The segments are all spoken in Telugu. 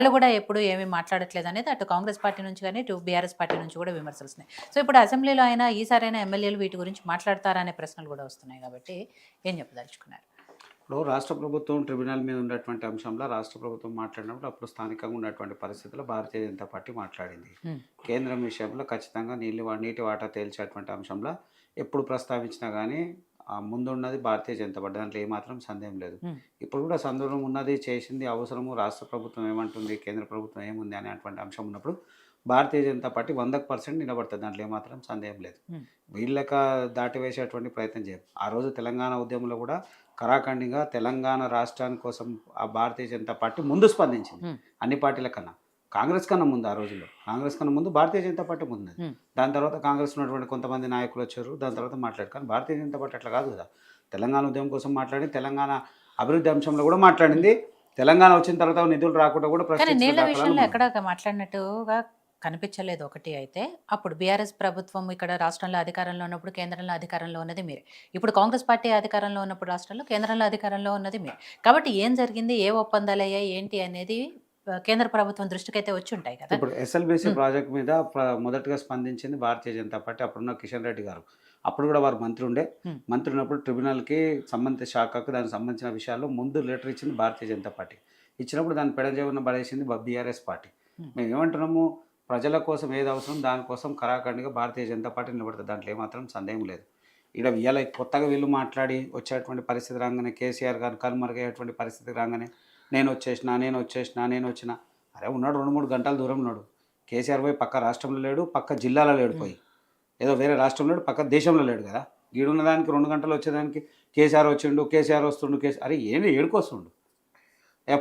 వాళ్ళు కూడా ఎప్పుడు ఏమీ మాట్లాడట్లేదు అనేది అటు కాంగ్రెస్ పార్టీ నుంచి కానీ ఇటు బీఆర్ఎస్ పార్టీ నుంచి కూడా విమర్శలు వస్తున్నాయి. సో ఇప్పుడు అసెంబ్లీలో అయినా ఈసారైనా ఎమ్మెల్యేలు వీటి గురించి మాట్లాడతారా అనే ప్రశ్నలు కూడా వస్తున్నాయి కాబట్టి ఏం చెప్పదలుచుకున్నారు? ఇప్పుడు రాష్ట్ర ప్రభుత్వం ట్రిబ్యునల్ మీద ఉన్నటువంటి అంశంలో రాష్ట్ర ప్రభుత్వం మాట్లాడినప్పుడు అప్పుడు స్థానికంగా ఉన్నటువంటి పరిస్థితుల్లో భారతీయ జనతా పార్టీ మాట్లాడింది. కేంద్రం విషయంలో ఖచ్చితంగా నీటి వాటా తేల్చేటువంటి అంశంలో ఎప్పుడు ప్రస్తావించినా కానీ ముందున్నది భారతీయ జనతా పార్టీ, దాంట్లో ఏమాత్రం సందేహం లేదు. ఇప్పుడు కూడా సందర్భం ఉన్నది, చేసింది, అవసరము, రాష్ట్ర ప్రభుత్వం ఏమంటుంది, కేంద్ర ప్రభుత్వం ఏముంది అనేటువంటి అంశం ఉన్నప్పుడు భారతీయ జనతా పార్టీ 100% నిలబడుతుంది, దాంట్లో ఏమాత్రం సందేహం లేదు. వీళ్ళక దాటివేసేటువంటి ప్రయత్నం చేయరు. ఆ రోజు తెలంగాణ ఉద్యమంలో కూడా కరాఖండిగా తెలంగాణ రాష్ట్రాని కోసం ఆ భారతీయ జనతా పార్టీ ముందు స్పందించింది అన్ని పార్టీల కన్నా. కాంగ్రెస్ కన్నా ముందు, ఆ రోజుల్లో కాంగ్రెస్ కన్నా ముందు భారతీయ జనతా పార్టీ ముందు. దాని తర్వాత కాంగ్రెస్ ఉన్నటువంటి కొంతమంది నాయకులు వచ్చారు, దాని తర్వాత మాట్లాడారు. కానీ భారతీయ జనతా పార్టీ అట్లా కాదు కదా. తెలంగాణ ఉద్యమం కోసం మాట్లాడి, తెలంగాణ అభివృద్ధి అంశంలో కూడా మాట్లాడింది. తెలంగాణ వచ్చిన తర్వాత నిధులు రాకుండా కూడా నీళ్ళ విషయంలో ఎక్కడ మాట్లాడినట్టుగా కనిపించలేదు. ఒకటి అయితే అప్పుడు బీఆర్ఎస్ ప్రభుత్వం ఇక్కడ రాష్ట్రంలో అధికారంలో ఉన్నప్పుడు కేంద్రంలో అధికారంలో ఉన్నది మీరే, ఇప్పుడు కాంగ్రెస్ పార్టీ అధికారంలో ఉన్నప్పుడు రాష్ట్రంలో కేంద్రంలో అధికారంలో ఉన్నది మీరే. కాబట్టి ఏం జరిగింది, ఏ ఒప్పందాలు అయ్యాయి ఏంటి అనేది కేంద్ర ప్రభుత్వం దృష్టికి అయితే వచ్చి ఉంటాయి కదా. ఇప్పుడు ఎస్ఎల్బీసీ ప్రాజెక్ట్ మీద మొదటగా స్పందించింది భారతీయ జనతా పార్టీ. అప్పుడున్న కిషన్ రెడ్డి గారు, అప్పుడు కూడా వారు మంత్రి ఉండే. మంత్రి ఉన్నప్పుడు ట్రిబ్యునల్కి సంబంధిత శాఖకు దానికి సంబంధించిన విషయాల్లో ముందు లెటర్ ఇచ్చింది భారతీయ జనతా పార్టీ. ఇచ్చినప్పుడు దాన్ని పెడజేవన పడేసింది బీఆర్ఎస్ పార్టీ. మేము ఏమంటున్నాము, ప్రజల కోసం ఏది అవసరం దానికోసం కరాఖండిగా భారతీయ జనతా పార్టీ నిలబడుతుంది, దాంట్లో ఏమాత్రం సందేహం లేదు. ఇక్కడ ఇలా కొత్తగా వీళ్ళు మాట్లాడి వచ్చేటువంటి పరిస్థితి రాగానే, కేసీఆర్ గారు కనుమరుగయ్యేటువంటి పరిస్థితి రాగానే నేను వచ్చిన అరే ఉన్నాడు 2-3 గంటల దూరం ఉన్నాడు. కేసీఆర్ పోయి పక్క రాష్ట్రంలో లేడు, పక్క జిల్లాలో లేడు, పోయి ఏదో వేరే రాష్ట్రంలో లేడు, పక్క దేశంలో లేడు కదా. గీడున్న దానికి 2 గంటలు వచ్చేదానికి కేసీఆర్ వచ్చిండు, కేసీఆర్ వస్తుండు, అరే ఏంటి ఏడుకొస్తుండు?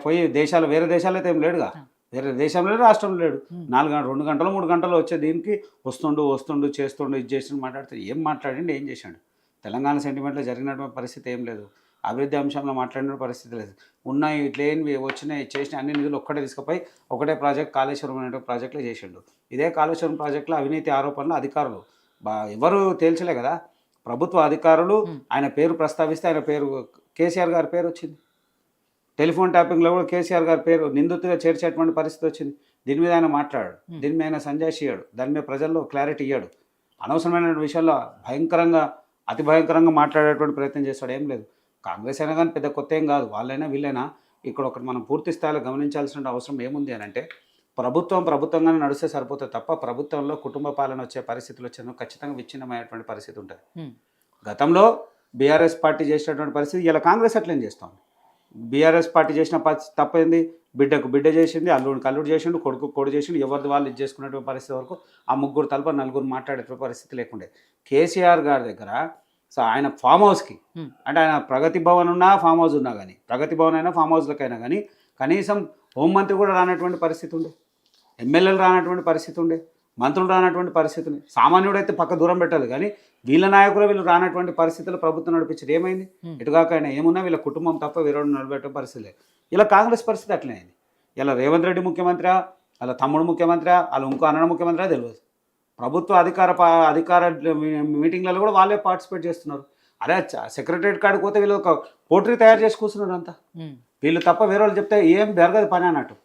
పోయి దేశాలు, వేరే దేశాలు అయితే ఏం లేడుగా, వేరే దేశంలో లేడు, రాష్ట్రంలో లేడు. 2 గంటలు 3 గంటలు వచ్చే దీనికి వస్తుండు చేస్తుండు, ఇది చేస్తుండు, మాట్లాడుతూ ఏం మాట్లాడిండు, ఏం చేశాడు? తెలంగాణ సెంటిమెంట్లో జరిగినటువంటి పరిస్థితి ఏం లేదు, అభివృద్ధి అంశంలో మాట్లాడిన పరిస్థితి లేదు. ఉన్నాయి ఇట్లేనివి వచ్చినాయి చేసిన అన్ని నిధులు ఒక్కటే తీసుకుపోయి ఒకటే ప్రాజెక్ట్ కాళేశ్వరం అనే ప్రాజెక్టులో చేసిండు. ఇదే కాళేశ్వరం ప్రాజెక్టులో అవినీతి ఆరోపణలు అధికారులు ఎవరు తేల్చలే కదా. ప్రభుత్వ అధికారులు ఆయన పేరు ప్రస్తావిస్తే ఆయన పేరు, కేసీఆర్ గారి పేరు వచ్చింది. టెలిఫోన్ ట్యాపింగ్లో కూడా కేసీఆర్ గారి పేరు నిందితుగా చేర్చేటువంటి పరిస్థితి వచ్చింది. దీని మీద ఆయన మాట్లాడాడు, దీని మీద ఆయన సంజాయిషి ఇయ్యాడు, దాని మీద ప్రజల్లో క్లారిటీ ఇయ్యాడు. అనవసరమైన విషయాల్లో అతి భయంకరంగా మాట్లాడేటువంటి ప్రయత్నం చేస్తాడు. ఏం లేదు, కాంగ్రెస్ అయినా కానీ పెద్ద కొత్త ఏం కాదు, వాళ్ళైనా వీళ్ళైనా. ఇక్కడ ఒకటి మనం పూర్తి స్థాయిలో గమనించాల్సిన అవసరం ఏముంది అని అంటే, ప్రభుత్వంగానే నడిస్తే సరిపోతుంది తప్ప ప్రభుత్వంలో కుటుంబ పాలన వచ్చే పరిస్థితులు వచ్చేందుకు ఖచ్చితంగా విచ్ఛిన్నమైనటువంటి పరిస్థితి ఉంటుంది. గతంలో బీఆర్ఎస్ పార్టీ చేసినటువంటి పరిస్థితి ఇలా కాంగ్రెస్ అట్లేం చేస్తాం. బీఆర్ఎస్ పార్టీ చేసిన తప్పైంది, బిడ్డకు బిడ్డ చేసింది, అల్లుడు చేసిండు, కొడుకు చేసిండు, ఎవరిది వాళ్ళు ఇది చేసుకునేటువంటి పరిస్థితి వరకు ఆ 3 తలప 4 మాట్లాడేటువంటి పరిస్థితి లేకుండే. కేసీఆర్ గారి దగ్గర సో ఆయన ఫామ్ హౌస్కి, అంటే ఆయన ప్రగతి భవన్ ఉన్నా ఫామ్ హౌస్ ఉన్నా కానీ, ప్రగతి భవన్ అయినా ఫామ్ హౌస్లకైనా కానీ కనీసం హోంమంత్రి కూడా రానటువంటి పరిస్థితి ఉండే, ఎమ్మెల్యేలు రానటువంటి పరిస్థితి ఉండే, మంత్రులు రానటువంటి పరిస్థితి ఉంది. సామాన్యుడైతే పక్క దూరం పెట్టాలి కానీ వీళ్ళ నాయకులు వీళ్ళు రానటువంటి పరిస్థితులు ప్రభుత్వం నడిపించారు. ఏమైంది, ఎటుగాకైనా ఏమున్నా వీళ్ళ కుటుంబం తప్ప వేరే నడిపెట్టే పరిస్థితి లేదు. ఇలా కాంగ్రెస్ పరిస్థితి అట్లనే అయింది. ఇలా రేవంత్ రెడ్డి ముఖ్యమంత్రి, వాళ్ళ తమ్ముడు ముఖ్యమంత్రి, వాళ్ళు ఇంకో అన్న ముఖ్యమంత్రి తెలియదు. ప్రభుత్వ అధికార మీటింగ్లలో కూడా వాళ్ళే పార్టిసిపేట్ చేస్తున్నారు. అదే సెక్రటరియట్ కాడికి పోతే వీళ్ళు ఒక పోట్రీ తయారు చేసి కూర్చున్నారు అంతా. వీళ్ళు తప్ప వేరే వాళ్ళు చెప్తే ఏం జరగదు పని అన్నట్టు.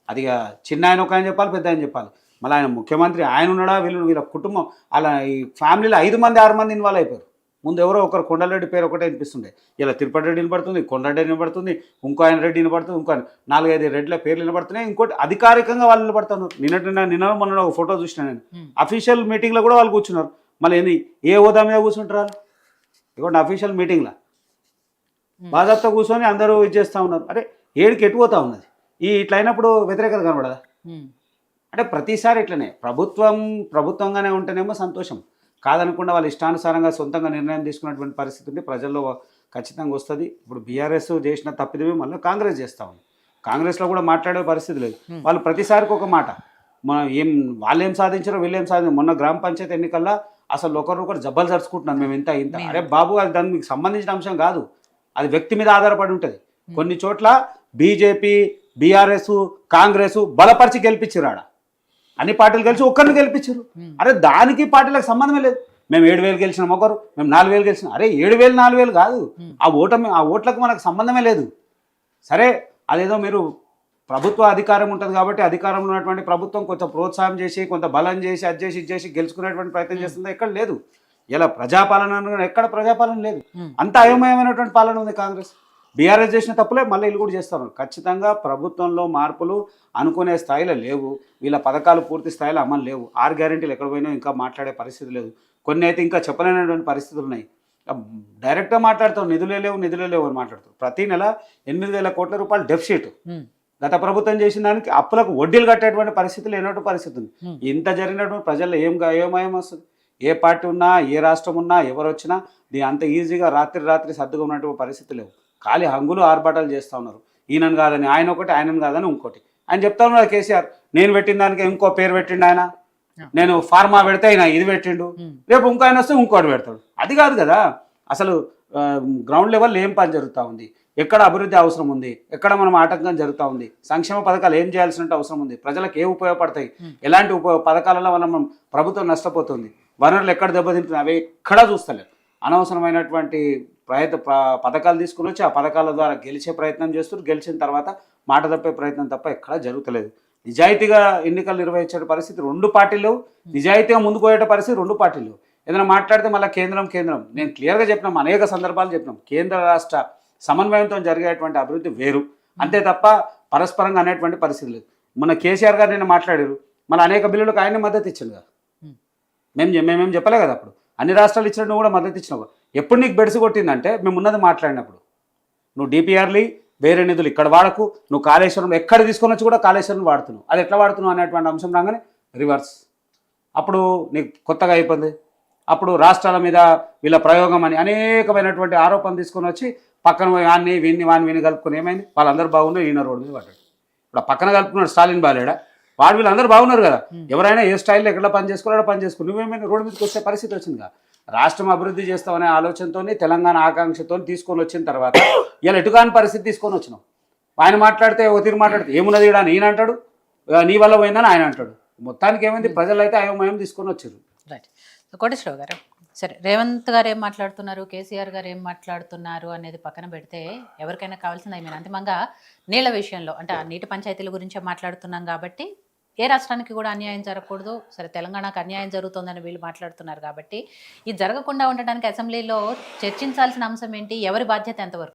అది చిన్న ఆయన ఒక ఆయన చెప్పాలి, పెద్ద ఆయన చెప్పాలి. మళ్ళీ ఆయన ముఖ్యమంత్రి ఆయన ఉన్నాడా, వీళ్ళ కుటుంబం అలా ఈ ఫ్యామిలీలో 5 మంది 6 మంది ఇన్వాల్వ్ అయిపోయారు. ముందు ఎవరో ఒకరు కొండలరెడ్డి పేరు ఒకటే వినిపిస్తుండే, ఇలా తిరుపతి రెడ్డి వినపడుతుంది, కొండరెడ్డి వినపడుతుంది, ఇంకో ఆయన రెడ్డి వినపడుతుంది, ఇంకో 4-5 రెడ్ల పేర్లు వినపడుతున్నాయి. ఇంకోటి అధికారికంగా వాళ్ళు నిలబడుతున్నారు. నిన్న మొన్న ఒక ఫోటో చూసిన నేను, అఫీషియల్ మీటింగ్లో కూడా వాళ్ళు కూర్చున్నారు. మళ్ళీ ఏంది, ఏ హోదా మీద కూర్చుంటారు? ఇవ్వండి అఫీషియల్ మీటింగ్లో బాధ్యత కూర్చొని అందరూ ఇది చేస్తూ ఉన్నారు. అరే ఏడికి ఎటుపోతూ ఉన్నది ఇట్లా అయినప్పుడు వ్యతిరేకత కనబడదా? అంటే ప్రతిసారి ఇట్లనే ప్రభుత్వంగానే ఉంటేనేమో సంతోషం, కాదనకుండా వాళ్ళు ఇష్టానుసారంగా సొంతంగా నిర్ణయం తీసుకున్నటువంటి పరిస్థితి ఉంటే ప్రజల్లో ఖచ్చితంగా వస్తుంది. ఇప్పుడు బీఆర్ఎస్ చేసిన తప్పిదమే మళ్ళీ కాంగ్రెస్ చేస్తూ ఉంది. కాంగ్రెస్లో కూడా మాట్లాడే పరిస్థితి లేదు. వాళ్ళు ప్రతిసారికి ఒక మాట, వాళ్ళు ఏం సాధించారో వీళ్ళు ఏం సాధించారు. మొన్న గ్రామ పంచాయతీ ఎన్నికల్లో అసలు ఒకరినొకరు జబ్బలు జరుచుకుంటున్నారు, మేము ఇంత. అరే బాబు, అది దానికి మీకు సంబంధించిన అంశం కాదు, అది వ్యక్తి మీద ఆధారపడి ఉంటుంది. కొన్ని చోట్ల బీజేపీ, బీఆర్ఎస్, కాంగ్రెస్ బలపరిచి గెలిపించారు. ఆడ అన్ని పార్టీలు కలిసి ఒక్కరిని గెలిపించారు. అరే దానికి పార్టీలకు సంబంధమే లేదు. మేము 7,000 గెలిచినాం, ఒకరు మేము 4,000 గెలిచినాం. అరే 7,000 4,000 కాదు, ఆ ఓట్లకు మనకు సంబంధమే లేదు. సరే అదేదో మీరు ప్రభుత్వ అధికారం ఉంటుంది కాబట్టి అధికారంలో ఉన్నటువంటి ప్రభుత్వం కొంత ప్రోత్సాహం చేసి కొంత బలం చేసి అది చేసి ఇది చేసి గెలుచుకునేటువంటి ప్రయత్నం చేస్తుందో ఎక్కడ లేదు. ఇలా ప్రజాపాలన ఎక్కడ ప్రజాపాలన లేదు. అంత అయోమయమైనటువంటి పాలన ఉంది కాంగ్రెస్. బీఆర్ఎస్ చేసిన తప్పులే మళ్ళీ వీళ్ళు కూడా చేస్తారు. ఖచ్చితంగా ప్రభుత్వంలో మార్పులు అనుకునే స్థాయిలో లేవు. వీళ్ళ పథకాలు పూర్తి స్థాయిలో అమలు లేవు. 6 గ్యారెంటీలు ఎక్కడ పోయినా ఇంకా మాట్లాడే పరిస్థితి లేదు. కొన్ని అయితే ఇంకా చెప్పలేనటువంటి పరిస్థితులు ఉన్నాయి. డైరెక్ట్గా మాట్లాడతాం నిధులే లేవు అని మాట్లాడతారు. ప్రతి నెల 8,000 కోట్ల రూపాయలు డెఫిసిట్ గత ప్రభుత్వం చేసిన దానికి అప్పులకు వడ్డీలు కట్టేటువంటి పరిస్థితి లేనటువంటి పరిస్థితి ఉంది. ఇంత జరిగినటువంటి ప్రజల్లో ఏమయం వస్తుంది? ఏ పార్టీ ఉన్నా ఏ రాష్ట్రం ఉన్నా ఎవరు వచ్చినా అంత ఈజీగా రాత్రి సర్దుగా ఉన్నటువంటి పరిస్థితి లేవు. ఖాళీ హంగులు ఆర్భాటాలు చేస్తూ ఉన్నారు. ఈయనను కాదని ఆయన ఒకటి, ఆయనను కాదని ఇంకోటి. ఆయన చెప్తా ఉన్నారు కేసీఆర్, నేను పెట్టిన దానికి ఇంకో పేరు పెట్టిండు ఆయన, నేను ఫార్మా పెడితే ఆయన ఇది పెట్టిండు, రేపు ఇంకో ఆయన వస్తే ఇంకోటి పెడతాడు. అది కాదు కదా. అసలు గ్రౌండ్ లెవెల్లో ఏం పని జరుగుతూ ఉంది, ఎక్కడ అభివృద్ధి అవసరం ఉంది, ఎక్కడ మనం ఆటంకం జరుగుతూ ఉంది, సంక్షేమ పథకాలు ఏం చేయాల్సిన అవసరం ఉంది, ప్రజలకు ఏ ఉపయోగపడతాయి, ఎలాంటి పథకాలలో మనం ప్రభుత్వం నష్టపోతుంది, వనరులు ఎక్కడ దెబ్బతింటుంది, అవి ఎక్కడా చూస్తలేదు. అనవసరమైనటువంటి పథకాలు తీసుకుని వచ్చి ఆ పథకాల ద్వారా గెలిచే ప్రయత్నం చేస్తున్నారు. గెలిచిన తర్వాత మాట తప్పే ప్రయత్నం తప్ప ఎక్కడా జరుగుతలేదు. నిజాయితీగా ఎన్నికలు నిర్వహించే పరిస్థితి 2 పార్టీలు, నిజాయితీగా ముందుకు పోయే పరిస్థితి 2 పార్టీలు. ఏదైనా మాట్లాడితే మళ్ళీ కేంద్రం నేను క్లియర్గా చెప్పినాం, అనేక సందర్భాలు చెప్పినాం, కేంద్ర రాష్ట్ర సమన్వయంతో జరిగేటువంటి అభివృద్ధి వేరు, అంతే తప్ప పరస్పరంగా అనేటువంటి పరిస్థితి లేదు. మొన్న కేసీఆర్ గారు నిన్న మాట్లాడారు, మళ్ళీ అనేక బిల్లులకు ఆయన మద్దతు ఇచ్చింది కదా. మేమేం చెప్పలే కదా. అప్పుడు అన్ని రాష్ట్రాలు ఇచ్చినట్టు కూడా మద్దతు ఇచ్చినావు. ఎప్పుడు నీకు బెడిసి కొట్టిందంటే మేము ఉన్నది మాట్లాడినప్పుడు. నువ్వు డిపిఆర్లు వేరే నిధులు ఇక్కడ వాడకు, నువ్వు కాళేశ్వరం ఎక్కడ తీసుకొని వచ్చి కూడా కాళేశ్వరం వాడుతున్నావు, అది ఎట్లా వాడుతున్నావు అనేటువంటి అంశం రాగానే రివర్స్. అప్పుడు నీకు కొత్తగా అయిపోయింది. అప్పుడు రాష్ట్రాల మీద వీళ్ళ ప్రయోగం అని అనేకమైనటువంటి ఆరోపణలు తీసుకొని వచ్చి పక్కన వాడిని వీడిని కలుపుకొని ఏమైంది, వాళ్ళందరూ బాగున్నారు, ఈయన రోడ్డు మీద పడ్డాడు. ఇప్పుడు పక్కన కలుపుకున్నాడు స్టాలిన్ బాలేడా, వాడు వీళ్ళందరూ బాగున్నారు కదా. ఎవరైనా ఏ స్టైల్లో ఎక్కడ పని చేసుకోవాలో పని చేసుకుని నువ్వేమైనా రోడ్డు మీదకి వచ్చే పరిస్థితి వచ్చిందిగా. రాష్ట్రం అభివృద్ధి చేస్తామనే ఆలోచనతో తెలంగాణ ఆకాంక్షతో తీసుకొని వచ్చిన తర్వాత ఇలా ఎటుకాని పరిస్థితి తీసుకొని వచ్చినాం. ఆయన మాట్లాడితే ఒత్తిడి మాట్లాడితే ఏమున్నది అని ఈయన అంటాడు, నీ వల్ల పోయిందని ఆయన అంటాడు. మొత్తానికి ఏమైంది, ప్రజలు అయితే అయోమయం తీసుకొని వచ్చారు. రైట్. కోటేశ్వరరావు గారు, సరే రేవంత్ గారు ఏం మాట్లాడుతున్నారు, కేసీఆర్ గారు ఏం మాట్లాడుతున్నారు అనేది పక్కన పెడితే ఎవరికైనా కావాల్సింది ఐ మీన్ అంతిమంగా నీళ్ళ విషయంలో అంటే ఆ నీటి పంచాయతీల గురించే మాట్లాడుతున్నాం కాబట్టి ఏ రాష్ట్రానికి కూడా అన్యాయం జరగకూడదు, సరే తెలంగాణకు అన్యాయం జరుగుతుందని వీళ్ళు మాట్లాడుతున్నారు కాబట్టి ఇది జరగకుండా ఉండడానికి అసెంబ్లీలో చర్చించాల్సిన అంశం ఏంటి, ఎవరి బాధ్యత ఎంతవరకు?